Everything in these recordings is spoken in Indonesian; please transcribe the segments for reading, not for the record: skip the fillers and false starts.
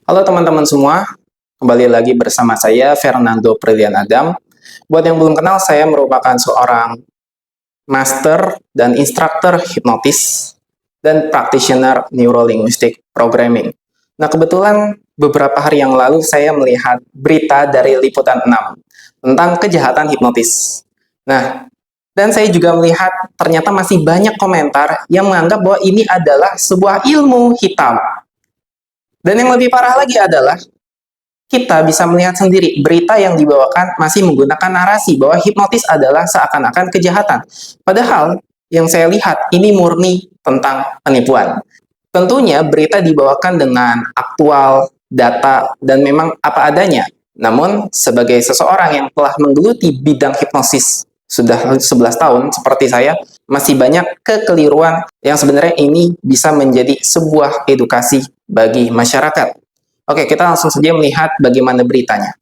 Halo teman-teman semua, kembali lagi bersama saya Fernando Prilian Adam. Buat yang belum kenal, saya merupakan seorang master dan instruktur hipnotis dan practitioner neurolinguistic programming. Nah, kebetulan beberapa hari yang lalu saya melihat berita dari Liputan 6 tentang kejahatan hipnotis. Nah, dan saya juga melihat ternyata masih banyak komentar yang menganggap bahwa ini adalah sebuah ilmu hitam. Dan yang lebih parah lagi adalah kita bisa melihat sendiri berita yang dibawakan masih menggunakan narasi bahwa hipnotis adalah seakan-akan kejahatan. Padahal yang saya lihat ini murni tentang penipuan. Tentunya berita dibawakan dengan aktual, data, dan memang apa adanya. Namun sebagai seseorang yang telah menggeluti bidang hipnosis sudah 11 tahun seperti saya, masih banyak kekeliruan yang sebenarnya ini bisa menjadi sebuah edukasi bagi masyarakat. Oke, kita langsung saja melihat bagaimana beritanya.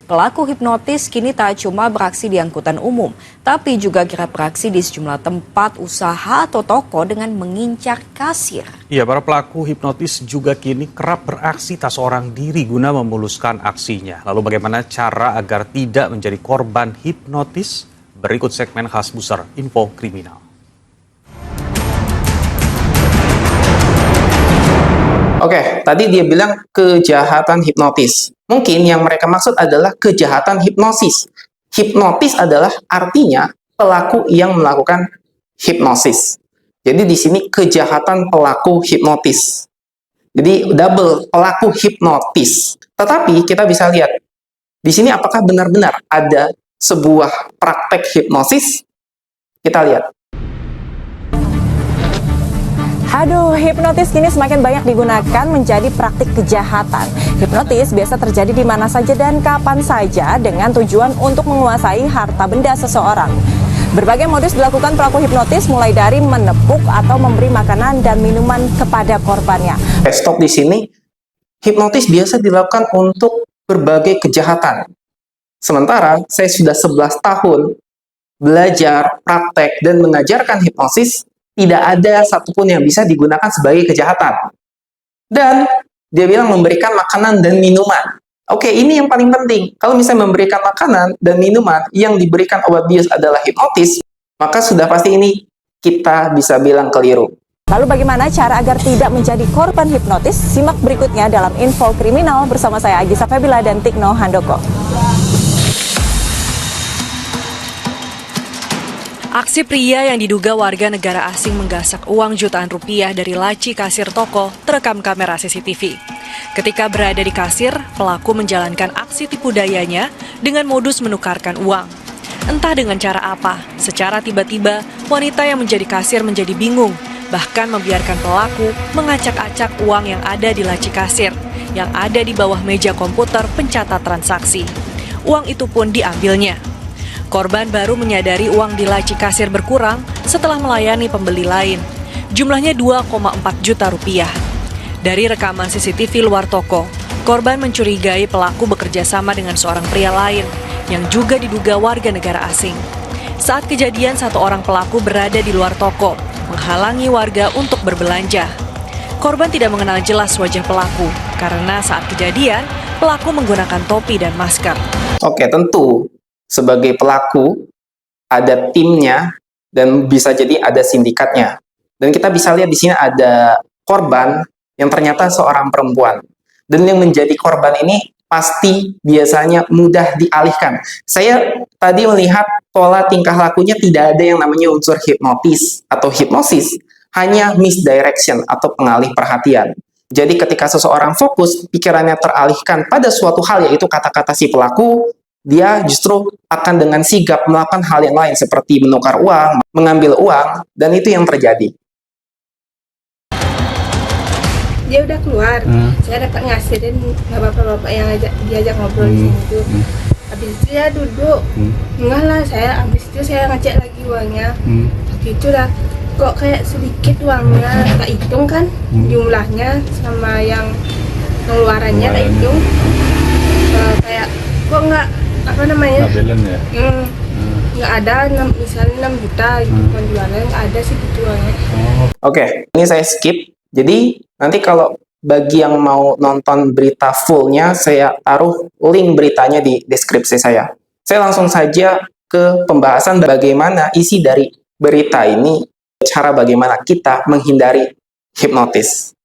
Pelaku hipnotis kini tak cuma beraksi di angkutan umum, tapi juga kerap beraksi di sejumlah tempat usaha atau toko dengan mengincar kasir. Ya, para pelaku hipnotis juga kini kerap beraksi tak seorang diri guna memuluskan aksinya. Lalu bagaimana cara agar tidak menjadi korban hipnotis? Berikut segmen khas Buser Info Kriminal. Oke, tadi dia bilang kejahatan hipnotis. Mungkin yang mereka maksud adalah kejahatan hipnosis. Hipnotis adalah artinya pelaku yang melakukan hipnosis. Jadi di sini kejahatan pelaku hipnotis. Jadi double pelaku hipnotis. Tetapi kita bisa lihat di sini apakah benar-benar ada sebuah praktek hipnosis? Kita lihat. Aduh, hipnotis kini semakin banyak digunakan menjadi praktik kejahatan. Hipnotis biasa terjadi di mana saja dan kapan saja dengan tujuan untuk menguasai harta benda seseorang. Berbagai modus dilakukan pelaku hipnotis mulai dari menepuk atau memberi makanan dan minuman kepada korbannya. Stop di sini. Hipnotis biasa dilakukan untuk berbagai kejahatan. Sementara saya sudah 11 tahun belajar, praktek, dan mengajarkan hipnosis, tidak ada satupun yang bisa digunakan sebagai kejahatan. Dan dia bilang memberikan makanan dan minuman. Oke, ini yang paling penting. Kalau misalnya memberikan makanan dan minuman yang diberikan obat bius adalah hipnotis, maka sudah pasti ini kita bisa bilang keliru. Lalu bagaimana cara agar tidak menjadi korban hipnotis? Simak berikutnya dalam Info Kriminal bersama saya Agisa Febila dan Tikno Handoko. Aksi pria yang diduga warga negara asing menggasak uang jutaan rupiah dari laci kasir toko terekam kamera CCTV. Ketika berada di kasir, pelaku menjalankan aksi tipu dayanya dengan modus menukarkan uang. Entah dengan cara apa, secara tiba-tiba wanita yang menjadi kasir menjadi bingung, bahkan membiarkan pelaku mengacak-acak uang yang ada di laci kasir, yang ada di bawah meja komputer pencatat transaksi. Uang itu pun diambilnya. Korban baru menyadari uang di laci kasir berkurang setelah melayani pembeli lain. Jumlahnya 2,4 juta rupiah. Dari rekaman CCTV luar toko, korban mencurigai pelaku bekerja sama dengan seorang pria lain yang juga diduga warga negara asing. Saat kejadian, satu orang pelaku berada di luar toko, menghalangi warga untuk berbelanja. Korban tidak mengenal jelas wajah pelaku, karena saat kejadian, pelaku menggunakan topi dan masker. Oke, tentu sebagai pelaku ada timnya dan bisa jadi ada sindikatnya. Dan kita bisa lihat di sini ada korban yang ternyata seorang perempuan. Dan yang menjadi korban ini pasti biasanya mudah dialihkan. Saya tadi melihat pola tingkah lakunya tidak ada yang namanya unsur hipnotis atau hipnosis, hanya misdirection atau pengalih perhatian. Jadi ketika seseorang fokus, pikirannya teralihkan pada suatu hal, yaitu kata-kata si pelaku, dia justru akan dengan sigap melakukan hal yang lain seperti menukar uang, mengambil uang, dan itu yang terjadi. Dia udah keluar, saya dapat ngasihin bapak-bapak yang diajak ngobrol di sini tuh. Habis itu dia duduk, enggak lah, habis itu saya ngecek lagi uangnya. Gitu lah, kok kayak sedikit uangnya, tak hitung kan jumlahnya sama yang pengeluarannya tak hitung. Kayak kok nggak apa namanya? Nggak ada, misalnya 6 juta penjualan, nggak ada sih gitu uangnya. Oke, ini saya skip. Jadi nanti kalau bagi yang mau nonton berita fullnya, saya taruh link beritanya di deskripsi saya. Saya langsung saja ke pembahasan bagaimana isi dari berita ini, cara bagaimana kita menghindari hipnotis.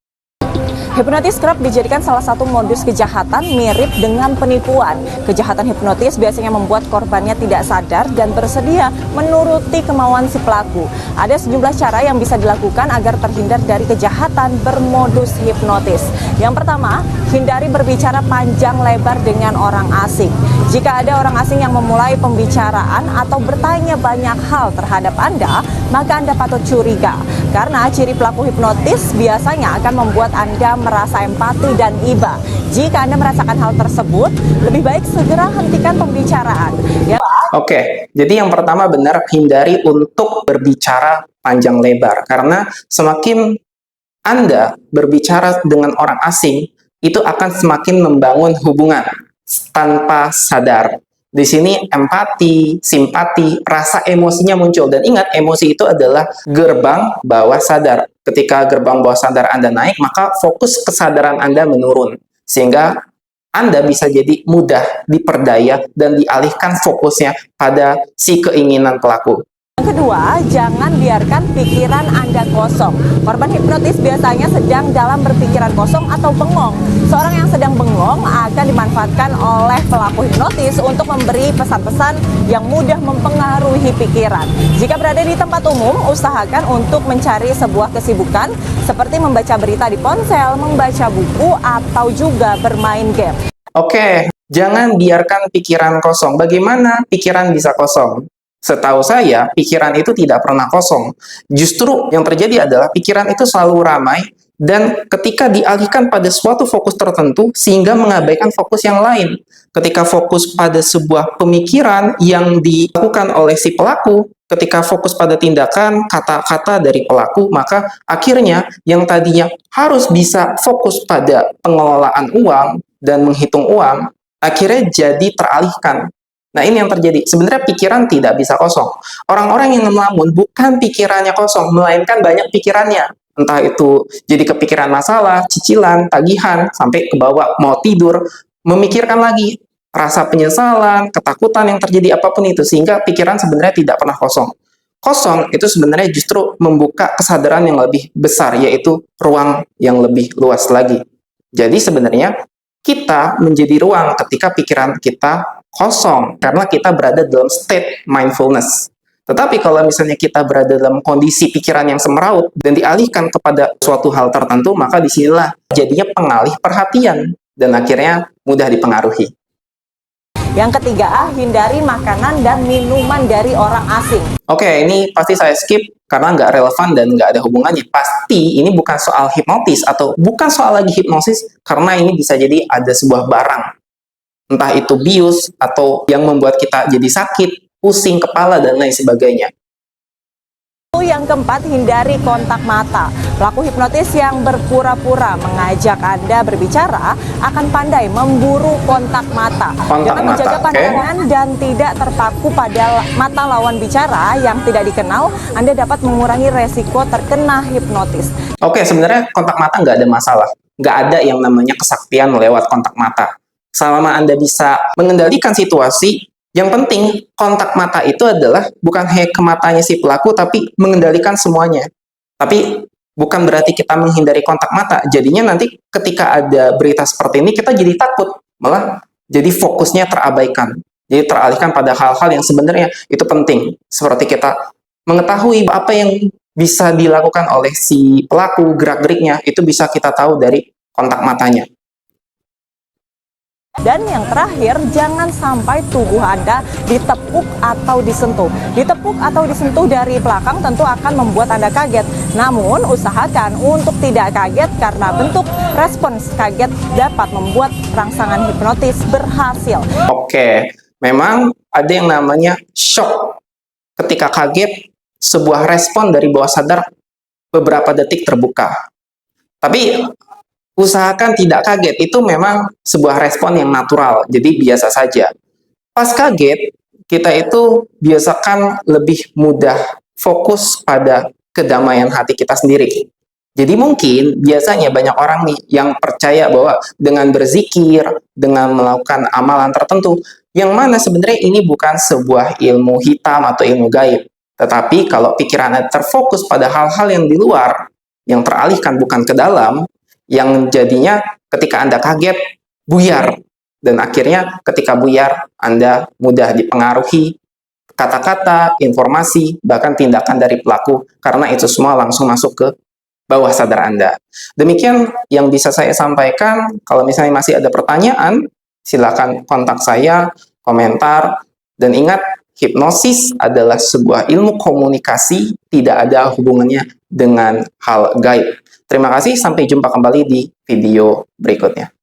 Hipnotis kerap dijadikan salah satu modus kejahatan mirip dengan penipuan. Kejahatan hipnotis biasanya membuat korbannya tidak sadar dan bersedia menuruti kemauan si pelaku. Ada sejumlah cara yang bisa dilakukan agar terhindar dari kejahatan bermodus hipnotis. Yang pertama, hindari berbicara panjang lebar dengan orang asing. Jika ada orang asing yang memulai pembicaraan atau bertanya banyak hal terhadap Anda, maka Anda patut curiga. Karena ciri pelaku hipnotis biasanya akan membuat Anda merasa empati dan iba. Jika Anda merasakan hal tersebut, lebih baik segera hentikan pembicaraan. Oke, jadi yang pertama benar, hindari untuk berbicara panjang lebar. Karena semakin Anda berbicara dengan orang asing, itu akan semakin membangun hubungan tanpa sadar. Di sini empati, simpati, rasa emosinya muncul. Dan ingat, emosi itu adalah gerbang bawah sadar. Ketika gerbang bawah sadar Anda naik, maka fokus kesadaran Anda menurun. Sehingga Anda bisa jadi mudah diperdaya dan dialihkan fokusnya pada si keinginan pelaku. Yang kedua, jangan biarkan pikiran Anda kosong. Korban hipnotis biasanya sedang dalam berpikiran kosong atau bengong. Seorang yang sedang bengong akan dimanfaatkan oleh pelaku hipnotis untuk memberi pesan-pesan yang mudah mempengaruhi pikiran. Jika berada di tempat umum, usahakan untuk mencari sebuah kesibukan seperti membaca berita di ponsel, membaca buku, atau juga bermain game. Oke, jangan biarkan pikiran kosong. Bagaimana pikiran bisa kosong? Setahu saya, pikiran itu tidak pernah kosong. Justru yang terjadi adalah pikiran itu selalu ramai dan ketika dialihkan pada suatu fokus tertentu sehingga mengabaikan fokus yang lain. Ketika fokus pada sebuah pemikiran yang dilakukan oleh si pelaku, ketika fokus pada tindakan, kata-kata dari pelaku, maka akhirnya yang tadinya harus bisa fokus pada pengelolaan uang dan menghitung uang, akhirnya jadi teralihkan. Nah, ini yang terjadi. Sebenarnya pikiran tidak bisa kosong. Orang-orang yang melamun bukan pikirannya kosong, melainkan banyak pikirannya. Entah itu jadi kepikiran masalah, cicilan, tagihan, sampai ke bawah mau tidur, memikirkan lagi rasa penyesalan, ketakutan yang terjadi apapun itu, sehingga pikiran sebenarnya tidak pernah kosong. Kosong itu sebenarnya justru membuka kesadaran yang lebih besar, yaitu ruang yang lebih luas lagi. Jadi sebenarnya kita menjadi ruang ketika pikiran kita kosong, karena kita berada dalam state mindfulness. Tetapi kalau misalnya kita berada dalam kondisi pikiran yang semeraut dan dialihkan kepada suatu hal tertentu, maka disinilah jadinya pengalih perhatian dan akhirnya mudah dipengaruhi. Yang ketiga, hindari makanan dan minuman dari orang asing. Oke, ini pasti saya skip karena nggak relevan dan nggak ada hubungannya. Pasti ini bukan soal hipnotis atau bukan soal lagi hipnosis, karena ini bisa jadi ada sebuah barang. Entah itu bius atau yang membuat kita jadi sakit, pusing kepala, dan lain sebagainya. Yang keempat, hindari kontak mata. Pelaku hipnotis yang berpura-pura mengajak Anda berbicara akan pandai memburu kontak mata. Dengan menjaga pandangan dan tidak terpaku pada mata lawan bicara yang tidak dikenal, Anda dapat mengurangi resiko terkena hipnotis. Oke, sebenarnya kontak mata nggak ada masalah. Nggak ada yang namanya kesaktian lewat kontak mata. Selama Anda bisa mengendalikan situasi, yang penting kontak mata itu adalah bukan hanya ke matanya si pelaku, tapi mengendalikan semuanya. Tapi bukan berarti kita menghindari kontak mata. Jadinya nanti ketika ada berita seperti ini, kita jadi takut. Malah jadi fokusnya terabaikan. Jadi teralihkan pada hal-hal yang sebenarnya itu penting. Seperti kita mengetahui apa yang bisa dilakukan oleh si pelaku, gerak-geriknya, itu bisa kita tahu dari kontak matanya. Dan yang terakhir, jangan sampai tubuh Anda ditepuk atau disentuh. Ditepuk atau disentuh dari belakang tentu akan membuat Anda kaget. Namun, usahakan untuk tidak kaget karena bentuk respons kaget dapat membuat rangsangan hipnotis berhasil. Oke, memang ada yang namanya shock. Ketika kaget, sebuah respon dari bawah sadar beberapa detik terbuka. Tapi usahakan tidak kaget, itu memang sebuah respon yang natural, jadi biasa saja. Pas kaget, kita itu biasakan lebih mudah fokus pada kedamaian hati kita sendiri. Jadi mungkin biasanya banyak orang nih yang percaya bahwa dengan berzikir, dengan melakukan amalan tertentu, yang mana sebenarnya ini bukan sebuah ilmu hitam atau ilmu gaib. Tetapi kalau pikiran Anda terfokus pada hal-hal yang di luar, yang teralihkan bukan ke dalam, yang jadinya ketika Anda kaget, buyar. Dan akhirnya ketika buyar, Anda mudah dipengaruhi kata-kata, informasi, bahkan tindakan dari pelaku, karena itu semua langsung masuk ke bawah sadar Anda. Demikian yang bisa saya sampaikan. Kalau misalnya masih ada pertanyaan, silakan kontak saya, komentar, dan ingat, hipnosis adalah sebuah ilmu komunikasi, tidak ada hubungannya dengan hal gaib. Terima kasih, sampai jumpa kembali di video berikutnya.